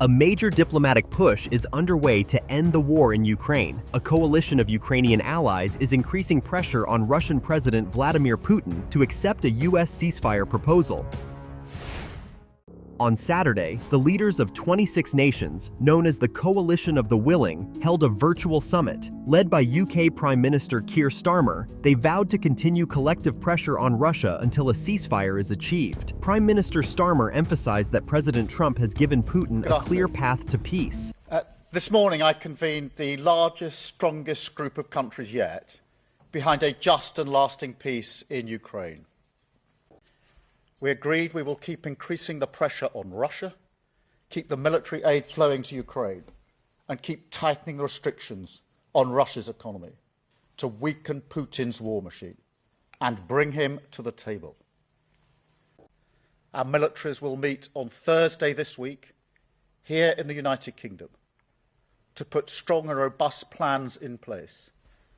A major diplomatic push is underway to end the war in Ukraine. A coalition of Ukrainian allies is increasing pressure on Russian President Vladimir Putin to accept a U.S. ceasefire proposal. On Saturday, the leaders of 26 nations, known as the Coalition of the Willing, held a virtual summit. Led by UK Prime Minister Keir Starmer, they vowed to continue collective pressure on Russia until a ceasefire is achieved. Prime Minister Starmer emphasized that President Trump has given Putin a clear path to peace. This morning I convened the largest, strongest group of countries yet behind a just and lasting peace in Ukraine. We agreed we will keep increasing the pressure on Russia, keep the military aid flowing to Ukraine, and keep tightening the restrictions on Russia's economy to weaken Putin's war machine and bring him to the table. Our militaries will meet on Thursday this week here in the United Kingdom to put strong and robust plans in place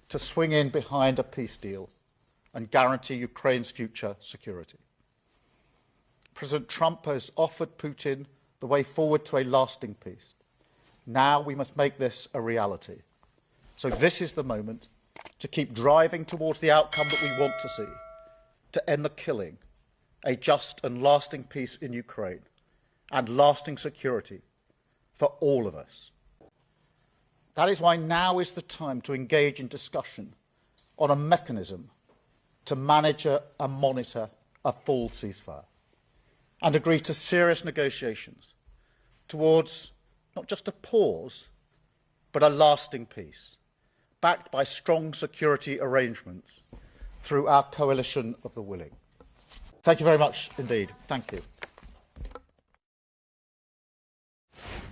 to swing in behind a peace deal and guarantee Ukraine's future security. President Trump has offered Putin the way forward to a lasting peace. Now we must make this a reality. So this is the moment to keep driving towards the outcome that we want to see, to end the killing, a just and lasting peace in Ukraine, and lasting security for all of us. That is why now is the time to engage in discussion on a mechanism to manage and monitor a full ceasefire, and agree to serious negotiations towards not just a pause, but a lasting peace, backed by strong security arrangements through our coalition of the willing. Thank you very much indeed. Thank you.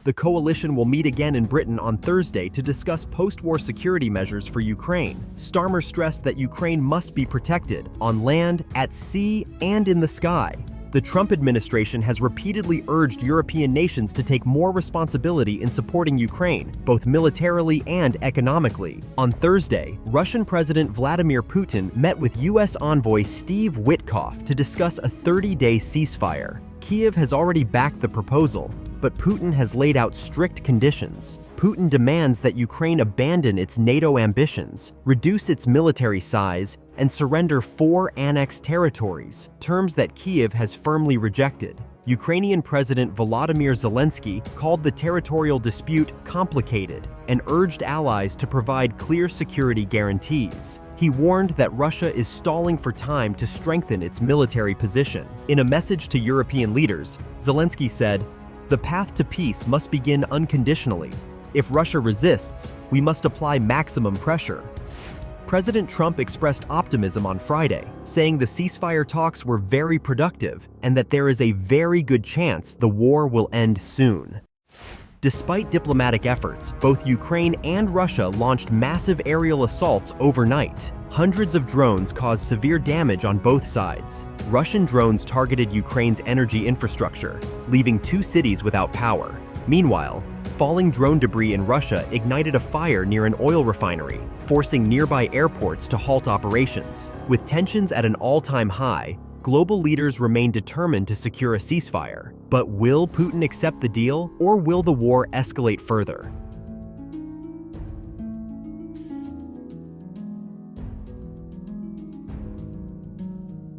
The coalition will meet again in Britain on Thursday to discuss post-war security measures for Ukraine. Starmer stressed that Ukraine must be protected on land, at sea, and in the sky. The Trump administration has repeatedly urged European nations to take more responsibility in supporting Ukraine, both militarily and economically. On Thursday, Russian President Vladimir Putin met with U.S. envoy Steve Witkoff to discuss a 30-day ceasefire. Kyiv has already backed the proposal, but Putin has laid out strict conditions. Putin demands that Ukraine abandon its NATO ambitions, reduce its military size, and surrender 4 annexed territories, terms that Kyiv has firmly rejected. Ukrainian President Volodymyr Zelensky called the territorial dispute complicated and urged allies to provide clear security guarantees. He warned that Russia is stalling for time to strengthen its military position. In a message to European leaders, Zelensky said, "The path to peace must begin unconditionally. If Russia resists, we must apply maximum pressure." President Trump expressed optimism on Friday, saying the ceasefire talks were very productive and that there is a very good chance the war will end soon. Despite diplomatic efforts, both Ukraine and Russia launched massive aerial assaults overnight. Hundreds of drones caused severe damage on both sides. Russian drones targeted Ukraine's energy infrastructure, leaving 2 cities without power. Meanwhile, falling drone debris in Russia ignited a fire near an oil refinery, forcing nearby airports to halt operations. With tensions at an all-time high, global leaders remain determined to secure a ceasefire. But will Putin accept the deal, or will the war escalate further?